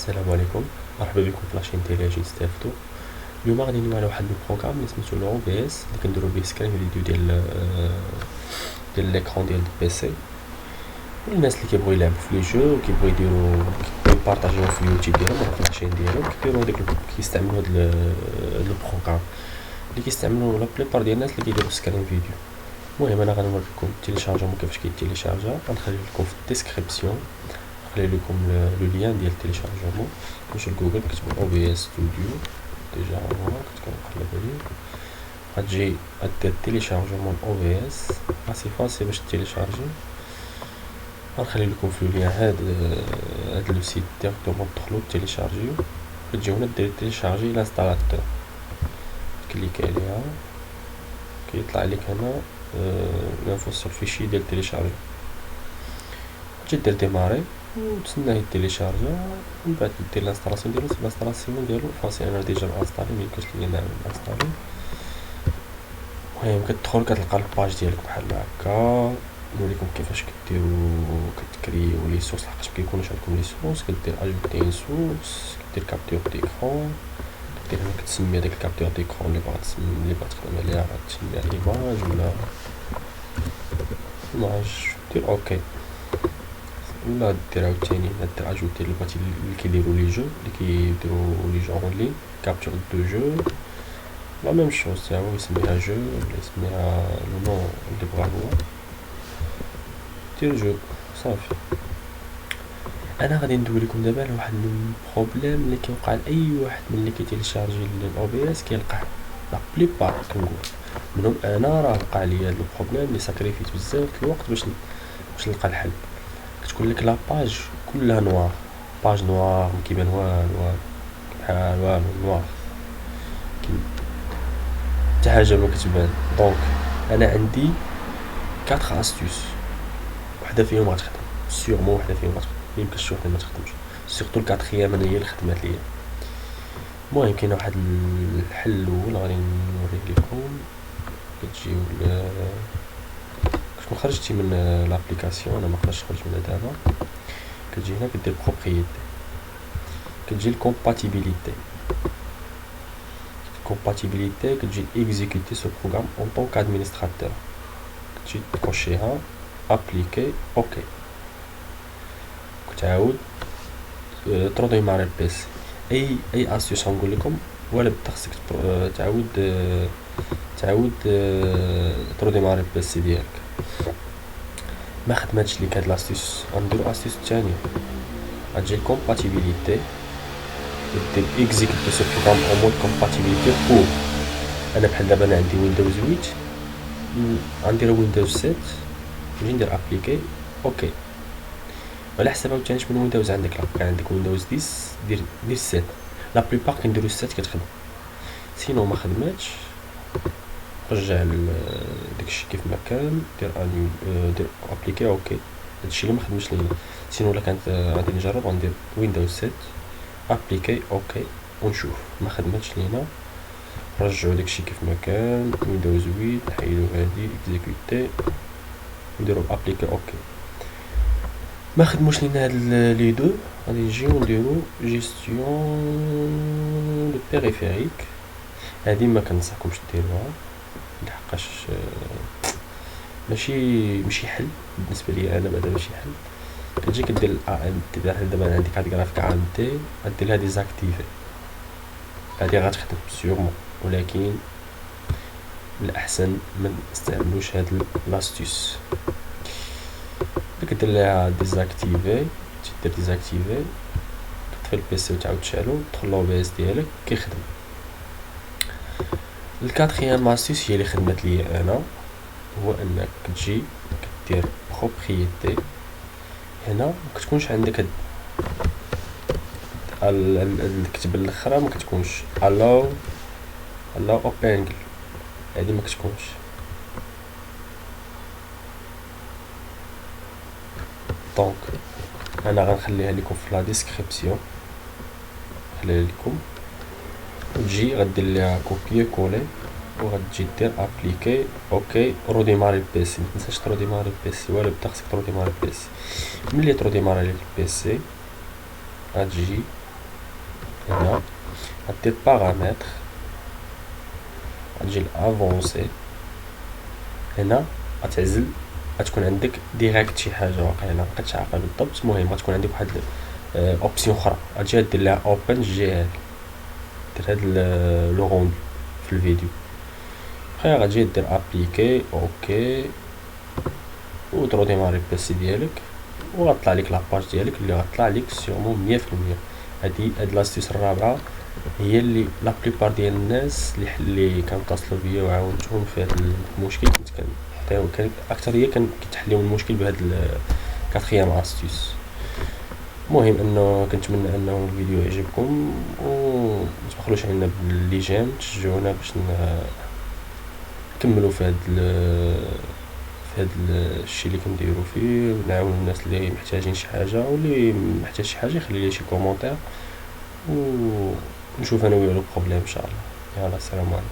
السلام عليكم، مرحبا بكم في لاشين ديالي اجي نستافدو. اليوم غادي ندوي على واحد البروغرام اللي سميتو لو بي اس اللي كنديرو بيه سكرين فيديو ديال ليكرون ديال البيسي. والناس اللي كيبغيو يلعبوا في لي جو كيبغيو يبارطاجيو في اليوتيوب ديالهم ولا في لاشين ديالهم كيديروا هذاك كيستعملوا هاد البروغرام اللي كيستعملوا لا بليبار ديال الناس اللي كيديروا سكرين فيديو. المهم انا غنوريكم التيليشارجمون كيفاش كيتيليشارجا، غنخلي لكم في الديسكريبسيون، نخلي لكم لو لين ديال التيليشارجمون. تمشيو لجوجل كتبوا او بي اس ستوديو، ديجا هو كتقلب عليه غتجي دير تيليشارجمون او بي اس راسي فاسي باش تيليشارجي. غنخلي لكم في لو لين هاد لو سيت ديريكتومون تدخلوا تيليشارجيو، كتجيو هنا دير تيليشارجي لانستالاتور، كليكي عليها كيطلع لك هنا لانفو سور الفيشي ديال تيليشارجي. تجي دير ديماري وتسناه يتيليشارجا، من بعد دير لانستالاسيون ديالو فاسي. انا ديجا مانستالي ميمكنش ليا نعمل انستالي. المهم كتدخل كتلقى الباج ديالك بحال هكا، نوريكم كيفاش كديروا كتكريو لي سورس لحقاش مكيكونوش عندكم لي سورس. كدير اجوتي ان سورس، كدير كابتور ديكرون، كدير هنا كتسمي هداك الكابتور ديكرون اللي بغات تخدم عليها، غتسميها الايماج ولا ايماج، دير اوكي. ولا دير عاوتاني دير اجوتي اللي بغيتي اللي كيديروا لي جو اللي كيديروا لي جو اون لين كابتور دو جو، لا ميم شوز تا هو يسميها جو ولا يسميها لو نون اللي بغا هو، دير جو صافي. انا غادي ندوي لكم دابا على واحد البروبليم اللي كيوقع لاي واحد ملي كيتيليشارجي الاو بي اس كيلقاه. لا بليبار كنقول منهم انا راه وقع لي هاد البروبليم اللي ساكريفيت بزاف الوقت باش نلقى الحل. كتكون لك لاباج كلها نوار، باج نوار مكيبان والو بحال والو نوار، حتى حاجه ما كتبان. دونك انا عندي 4 استوس، وحده فيهم غتخدم سيغمون، وحده فيهم غتخدم، ميمكنش شي وحده ما تخدمش، سورتو الكاتريام انا هي اللي خدمات ليا. المهم كاين واحد الحل الاول غادي نوريه لكم. كتجيو كتكون خرجتي من لابليكاسيون، انا ما قدرتش نخرج منها دابا. كتجي هنا كدير بروبريتي، كتجي الكومباتيبيليتي كتجي اكزيكوتي سو بروغرام اون طون كادمينستراتور، كتجي تكوشيها ابليكي اوكي. كتعاود تروديماري البيسي. اي استيوس غنقول لكم ولا بدا خصك تعاود تروديماري البيسي ديالك. ما خدماتش ليك هاد لاستيوس، غنديرو استيوس الثانيه. غتجي الكومباتيبيليتي، دير اكزيكوتي سو بروغرام اون مود كومباتيبيليتي بور. انا بحال دابا انا عندي ويندوز 8 غندير ويندوز 7، نجي ندير ابليكي اوكي. على حسب عاوتاني شمن ويندوز عندك. كان عندك ويندوز 10 دير 7. لا بليبار كنديرو 7 كتخدم، سينو ما خدماتش رجع داكشي كيف ما كان، دير دير ابليكي اوكي. هادشي اللي ما خدمش ليا. سينو الا كانت غادي نجرب غندير ويندوز 7 ابليكي اوكي ونشوف. ما خدماتش لينا نرجعو داكشي كيف ما كان، ويندوز 8 نحيدو هادي اكزيكوتي نديرو ابليكي اوكي. ما خدموش لينا هاد لي دو، غادي نجيو نديرو جيستيون دو بيريفيريك. هادي ما كنصحكمش ديروها لحقاش ماشي حل بالنسبه لي انا، بعدا ماشي حل. كتجي كدير دابا عندك هاد غرافيك ام تي غدير لها ديزاكتيفي، هادي غتخدم سيغمون، ولكن الاحسن ما نستعملوش هاد لاستيوس. كدير لها ديزاكتيفي، تدير ديزاكتيفي تطفي البيسي وتعاود تشعلو، تدخل لو بي اس ديالك كيخدم. الكاتريام استيوس هي اللي خدمت ليا انا، هو انك تجي كدير بروبريتي هنا، ما كتكونش عندك هاد الكتب الاخرى، ما كتكونش allow open، هادي ما كتكونش. دونك انا غنخليها لكم في لا ديسكريبسيون، خليها لكم. وتجي غدير ليها كوبي كولي وغتجي دير ابليكي اوكي روديماري البيسي. متنساش تروديماري البيسي، ولا بدا خصك تروديماري البيسي. ملي تروديماري ليك البيسي غتجي هنا غدير بارامتر، غتجي لافونسي، هنا غتعزل، غتكون عندك ديريكت شي حاجه واقيلا مبقيتش عاقل بالضبط. المهم غتكون عندك واحد اوبسيون اخرى، غتجي دير لها اوبن جي ال، دير هاد لو روند في الفيديو. بخي غتجي دير ابليكي اوكي و ديماري البيسي ديالك، وغطلع لك لاباج ديالك اللي غطلع لك سيغمون 100%. هاد لاستيس الرابعه هي اللي لا بليبار ديال الناس اللي كنتصلوا بيا وعاونتهم في هذا المشكل، كنت كنعطيهم اكثريه كيتحل لهم المشكل بهاد كاتريام استيس. المهم انه كنتمنى انه الفيديو يعجبكم، و متبخلوش علينا باللي جيم، تشجعونا باش نكملوا في هاد الشيء اللي كنديروا فيه، ونعاونوا الناس اللي محتاجين شي حاجه، واللي محتاج شي حاجه يخلي لي شي كومونتير ونشوف انا وياه لو بروبليم ان شاء الله. يلا السلام عليكم.